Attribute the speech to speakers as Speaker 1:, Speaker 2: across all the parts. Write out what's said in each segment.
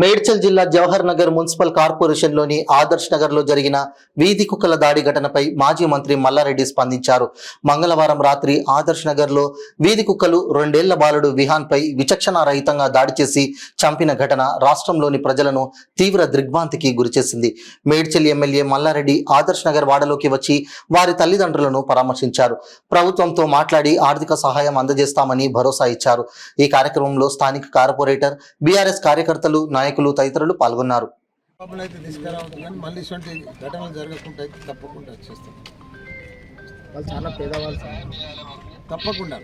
Speaker 1: మేడ్చల్ జిల్లా జవహర్ నగర్ మున్సిపల్ కార్పొరేషన్లోని ఆదర్శ్ నగర్లో జరిగిన వీధి కుక్కల దాడి ఘటనపై మాజీ మంత్రి మల్లారెడ్డి స్పందించారు. మంగళవారం రాత్రి ఆదర్శ్ నగర్లో వీధి కుక్కలు 2 ఏళ్ల బాలుడు విహాన్పై విచక్షణారహితంగా దాడి చేసి చంపిన ఘటన రాష్ట్రంలోని ప్రజలను తీవ్ర దిగ్భ్రాంతికి గురిచేసింది. మేడ్చల్ ఎమ్మెల్యే మల్లారెడ్డి ఆదర్శ్ నగర్ వాడలోకి వచ్చి వారి తల్లిదండ్రులను పరామర్శించారు. ప్రభుత్వంతో మాట్లాడి ఆర్థిక సహాయం అందజేస్తామని భరోసా ఇచ్చారు. ఈ కార్యక్రమంలో స్థానిక కార్పొరేటర్, బీఆర్ఎస్ కార్యకర్తలు, నాయకులు తదితరులు పాల్గొన్నారు.
Speaker 2: మళ్ళీ ఇటువంటి ఘటనలు జరగకుండా తప్పకుండా వచ్చేస్తాం. వాళ్ళు చాలా పేదవాళ్ళు, తప్పకుండా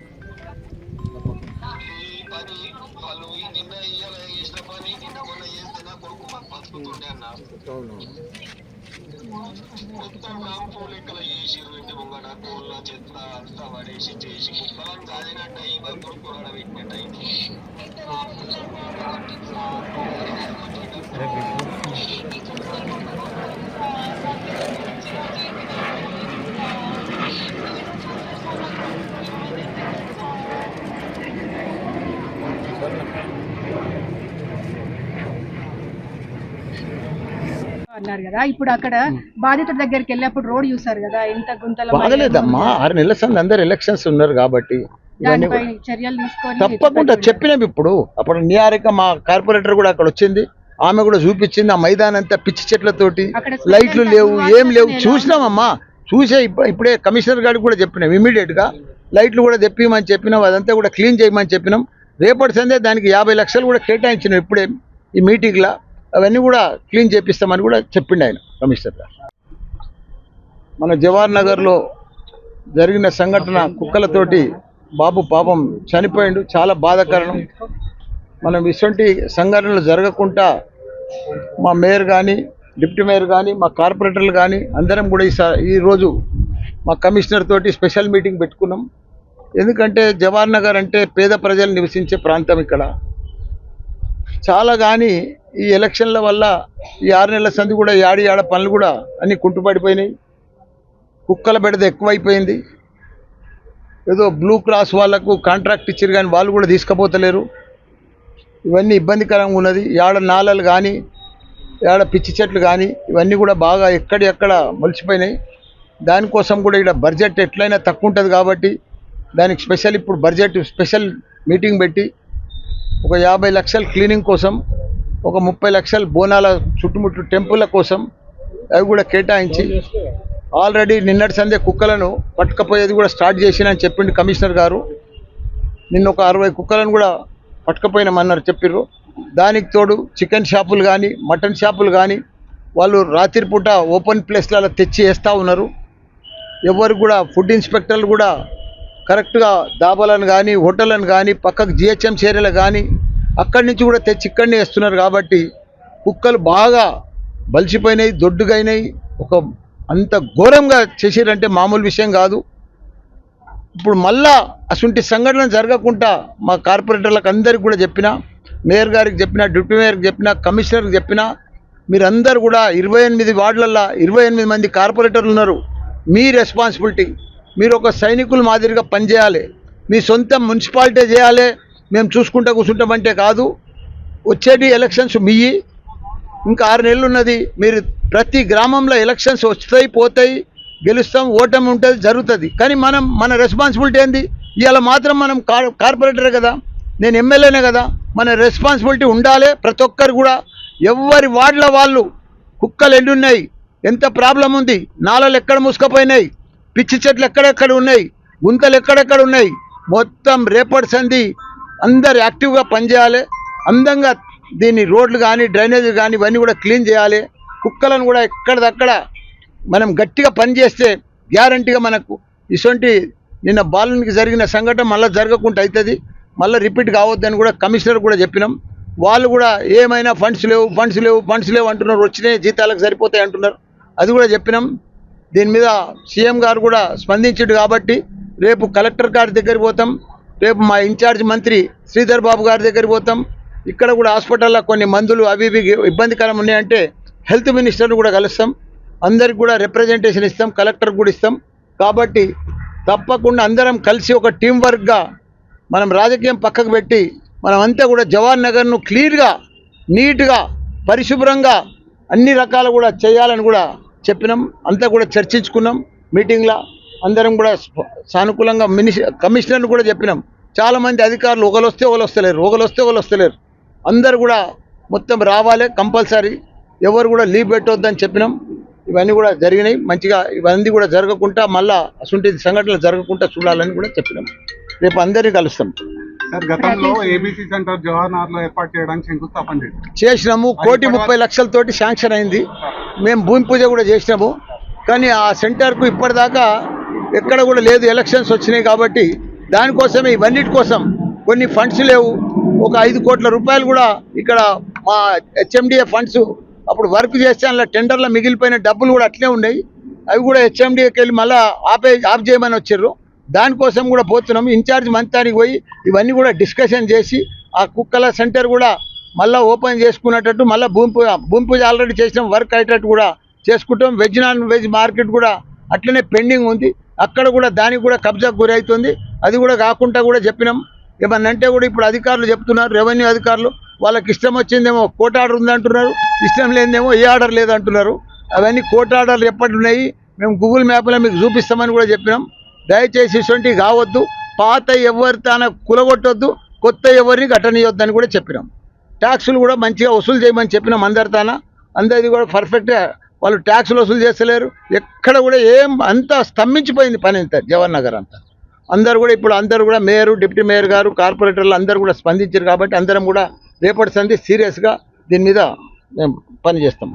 Speaker 3: అన్నారు కదా. ఇప్పుడు అక్కడ బాధితుల దగ్గరికి వెళ్ళినప్పుడు రోడ్ చూసారు కదా, ఎంత గుంతల
Speaker 2: బాగలేదమ్మా. 6 నెలల సంది అందరు ఎలక్షన్స్ ఉన్నారు కాబట్టి
Speaker 3: దానిపై చర్యలు తీసుకొని
Speaker 2: తప్పకుండా చెప్పినాం. ఇప్పుడు అప్పుడు నియారిక మా కార్పొరేటర్ కూడా అక్కడ వచ్చింది, ఆమె కూడా చూపించింది. ఆ మైదానం అంతా పిచ్చి చెట్లతోటి, లైట్లు లేవు, ఏం లేవు. చూసినామమ్మా, చూసే ఇప్పుడే కమిషనర్ గారికి కూడా చెప్పినాం. ఇమీడియట్ గా లైట్లు కూడా తెప్పిమని చెప్పినాం, అదంతా కూడా క్లీన్ చేయమని చెప్పినాం. రేపటి సందే దానికి 50 లక్షలు కూడా కేటాయించినాం ఇప్పుడే ఈ మీటింగ్ లా. అవన్నీ కూడా క్లీన్ చేపిస్తామని కూడా చెప్పిండు ఆయన కమిషనర్ గారు. మన జవహర్ నగర్లో జరిగిన సంఘటన కుక్కలతోటి బాబు పాపం చనిపోయిండు, చాలా బాధాకరం. మనం ఇటువంటి సంఘటనలు జరగకుండా మా మేయర్ కానీ, డిప్యూటీ మేయర్ కానీ, మా కార్పొరేటర్లు కానీ అందరం కూడా ఈరోజు మా కమిషనర్ తోటి స్పెషల్ మీటింగ్ పెట్టుకున్నాం. ఎందుకంటే జవహర్ నగర్ అంటే పేద ప్రజలు నివసించే ప్రాంతం. ఇక్కడ చాలా కానీ ఈ ఎలక్షన్ల వల్ల ఈ 6 నెలల సంది కూడా ఆడ పనులు కూడా అన్నీ కుంటుపడిపోయినాయి. కుక్కల బెడద ఎక్కువైపోయింది. ఏదో బ్లూ క్రాస్ వాళ్ళకు కాంట్రాక్ట్ ఇచ్చారు కానీ వాళ్ళు కూడా తీసుకుపోతలేరు. ఇవన్నీ ఇబ్బందికరంగా ఉన్నది. నాలలు కానీ, పిచ్చి చెట్లు కానీ ఇవన్నీ కూడా బాగా ఎక్కడ మొలిచిపోయినాయి. దానికోసం కూడా ఇక్కడ బడ్జెట్ ఎట్లయినా తక్కువ ఉంటుంది కాబట్టి దానికి స్పెషల్ ఇప్పుడు బడ్జెట్ స్పెషల్ మీటింగ్ పెట్టి ఒక 50 లక్షలు క్లీనింగ్ కోసం, ఒక 30 లక్షలు బోనాల చుట్టుముట్టు టెంపుల్ల కోసం అవి కూడా కేటాయించి ఆల్రెడీ నిన్నటి సందే కుక్కలను పట్టుకపోయేది కూడా స్టార్ట్ చేసినని చెప్పిండు కమిషనర్ గారు. నిన్న ఒక 60 కుక్కలను కూడా పట్టుకపోయినామన్నారు చెప్పిర్రు. దానికి తోడు చికెన్ షాపులు కానీ, మటన్ షాపులు కానీ వాళ్ళు రాత్రిపూట ఓపెన్ ప్లేస్లలో తెచ్చి వేస్తూ ఉన్నారు. ఎవరు కూడా ఫుడ్ ఇన్స్పెక్టర్లు కూడా కరెక్ట్గా దాబాలను కానీ, హోటళ్ళను కానీ, పక్కకు జిహెచ్ఎం చర్యలు కానీ అక్కడి నుంచి కూడా తెచ్చి ఇక్కడనే వేస్తున్నారు. కాబట్టి కుక్కలు బాగా బలిసిపోయినాయి, దొడ్డుగైనాయి. ఒక అంత ఘోరంగా చేసిరంటే మామూలు విషయం కాదు. ఇప్పుడు మళ్ళా అటువంటి సంఘటన జరగకుండా మా కార్పొరేటర్లకు అందరికి కూడా చెప్పినా, మేయర్ గారికి చెప్పినా, డిప్యూటీ మేయర్కి చెప్పినా, కమిషనర్కి చెప్పినా, మీరందరూ కూడా 28 వార్డులల్లో 28 మంది కార్పొరేటర్లు ఉన్నారు. మీ రెస్పాన్సిబిలిటీ. మీరు ఒక సైనికుల మాదిరిగా పనిచేయాలి. మీ సొంత మున్సిపాలిటీ చేయాలి, మేము చూసుకుంటూ కూర్చుంటామంటే కాదు. వచ్చేటి ఎలక్షన్స్ మీయి, ఇంకా 6 నెలలు ఉన్నది. మీరు ప్రతి గ్రామంలో ఎలక్షన్స్ వస్తాయి, పోతాయి, గెలుస్తాం, ఓటమి ఉంటుంది, జరుగుతుంది. కానీ మన రెస్పాన్సిబిలిటీ ఏంది? ఇవాళ మాత్రం మనం కార్పొరేటరే కదా, నేను ఎమ్మెల్యేనే కదా, మన రెస్పాన్సిబిలిటీ ఉండాలి. ప్రతి ఒక్కరు కూడా ఎవరి వార్డుల వాళ్ళు కుక్కలు ఎన్ని ఉన్నాయి, ఎంత ప్రాబ్లం ఉంది, నాలలు ఎక్కడ మూసుకుపోయినాయి, పిచ్చి చెట్లు ఎక్కడెక్కడ ఉన్నాయి, గుంతలు ఎక్కడెక్కడ ఉన్నాయి, మొత్తం రేపటి సంది అందరు యాక్టివ్గా పనిచేయాలి. అందంగా దీన్ని రోడ్లు కానీ, డ్రైనేజీలు కానీ ఇవన్నీ కూడా క్లీన్ చేయాలి. కుక్కలను కూడా ఎక్కడిదక్కడ మనం గట్టిగా పనిచేస్తే గ్యారంటీగా మనకు ఇటువంటి నిన్న బాలునికి జరిగిన సంఘటన మళ్ళీ జరగకుండా అవుతుంది, మళ్ళీ రిపీట్ కావద్దని కూడా కమిషనర్ కూడా చెప్పినాం. వాళ్ళు కూడా ఏమైనా ఫండ్స్ లేవు అంటున్నారు, వచ్చినాయి జీతాలకు సరిపోతాయి అంటున్నారు. అది కూడా చెప్పినాం. దీని మీద సీఎం గారు కూడా స్పందించాడు కాబట్టి రేపు కలెక్టర్ గారి దగ్గరికి పోతాం, రేపు మా ఇన్ఛార్జ్ మంత్రి శ్రీధర్ బాబు గారి దగ్గరికి పోతాం. ఇక్కడ కూడా హాస్పిటల్లో కొన్ని మందులు అవి ఇబ్బందికరం ఉన్నాయంటే హెల్త్ మినిస్టర్ని కూడా కలుస్తాం. అందరికి కూడా రిప్రజెంటేషన్ ఇస్తాం, కలెక్టర్ కూడా ఇస్తాం. కాబట్టి తప్పకుండా అందరం కలిసి ఒక టీం వర్క్గా మనం రాజకీయం పక్కకు పెట్టి మనమంతా కూడా జవహర్ నగర్ను క్లియర్గా నీట్గా పరిశుభ్రంగా అన్ని రకాలు కూడా చేయాలని కూడా చెప్పినాం. అంతా కూడా చర్చించుకున్నాం మీటింగ్లో. అందరం కూడా సానుకూలంగా కమిషనర్లు కూడా చెప్పినాం. చాలామంది అధికారులు ఒకరు వస్తే ఒకరు వస్తలేరు. అందరు కూడా మొత్తం రావాలి కంపల్సరీ, ఎవరు కూడా లీవ్ పెట్టొద్దని చెప్పినాం. ఇవన్నీ కూడా జరిగినాయి మంచిగా. ఇవన్నీ కూడా జరగకుండా మళ్ళా అటువంటి సంఘటనలు జరగకుండా చూడాలని కూడా చెప్పినాం. రేపు అందరినీ కలుస్తాం.
Speaker 4: సార్, గతంలో ఏబీసీ సెంటర్ జవహర్నగర్లో ఏర్పాటు చేయడానికి శంకుస్థాపన
Speaker 2: చేసినాము. 1,30,00,000తోటి శాంక్షన్ అయింది. మేము భూమి పూజ కూడా చేసినాము. కానీ ఆ సెంటర్కు ఇప్పటిదాకా ఎక్కడ కూడా లేదు. ఎలక్షన్స్ వచ్చినాయి కాబట్టి దానికోసమే ఇవన్నిటి కోసం కొన్ని ఫండ్స్ లేవు. ఒక 5 కోట్ల రూపాయలు కూడా ఇక్కడ మా హెచ్ఎండిఏ ఫండ్స్ అప్పుడు వర్క్ చేస్తే అందులో టెండర్లో మిగిలిపోయిన డబ్బులు కూడా అట్లే ఉన్నాయి. అవి కూడా హెచ్ఎండిఏకి వెళ్ళి మళ్ళీ ఆఫ్ చేయమని వచ్చారు. దానికోసం కూడా పోతున్నాం. ఇన్ఛార్జ్ మంత్రానికి పోయి ఇవన్నీ కూడా డిస్కషన్ చేసి ఆ కుక్కల సెంటర్ కూడా మళ్ళీ ఓపెన్ చేసుకునేటట్టు, మళ్ళీ భూమి పూజ ఆల్రెడీ చేసిన వర్క్ అయ్యేటట్టు కూడా చేసుకుంటాం. వెజ్ నాన్ వెజ్ మార్కెట్ కూడా అట్లనే పెండింగ్ ఉంది. అక్కడ కూడా దానికి కూడా కబ్జాకు గురి అవుతుంది. అది కూడా కాకుండా కూడా చెప్పినాం. ఏమన్నా అంటే కూడా ఇప్పుడు అధికారులు చెప్తున్నారు, రెవెన్యూ అధికారులు, వాళ్ళకి ఇష్టం వచ్చిందేమో కోర్టు ఆర్డర్ ఉందంటున్నారు, ఇష్టం లేదేమో ఏ ఆర్డర్ లేదంటున్నారు. అవన్నీ కోర్టు ఆర్డర్లు ఎప్పటి ఉన్నాయి, మేము గూగుల్ మ్యాప్లో మీకు చూపిస్తామని కూడా చెప్పినాం. దయచేసి ఇటువంటివి కావద్దు. పాత ఎవరి తాన కులగొట్టొద్దు, కొత్త ఎవరిని కట్టనియొద్దని కూడా చెప్పినాం. ట్యాక్సులు కూడా మంచిగా వసూలు చేయమని చెప్పినాం అందరి తాన. అందరిది కూడా పర్ఫెక్ట్గా వాళ్ళు ట్యాక్సులు వసూలు చేస్తలేరు. ఎక్కడ కూడా ఏం అంతా స్తంభించిపోయింది పని అంతా జవహర్ నగర్ అంతా. అందరూ కూడా ఇప్పుడు అందరూ కూడా మేయరు, డిప్యూటీ మేయర్ గారు, కార్పొరేటర్లు అందరూ కూడా స్పందించారు. కాబట్టి అందరం కూడా రేపటి సంది సీరియస్గా దీని మీద మేము పని చేస్తాం.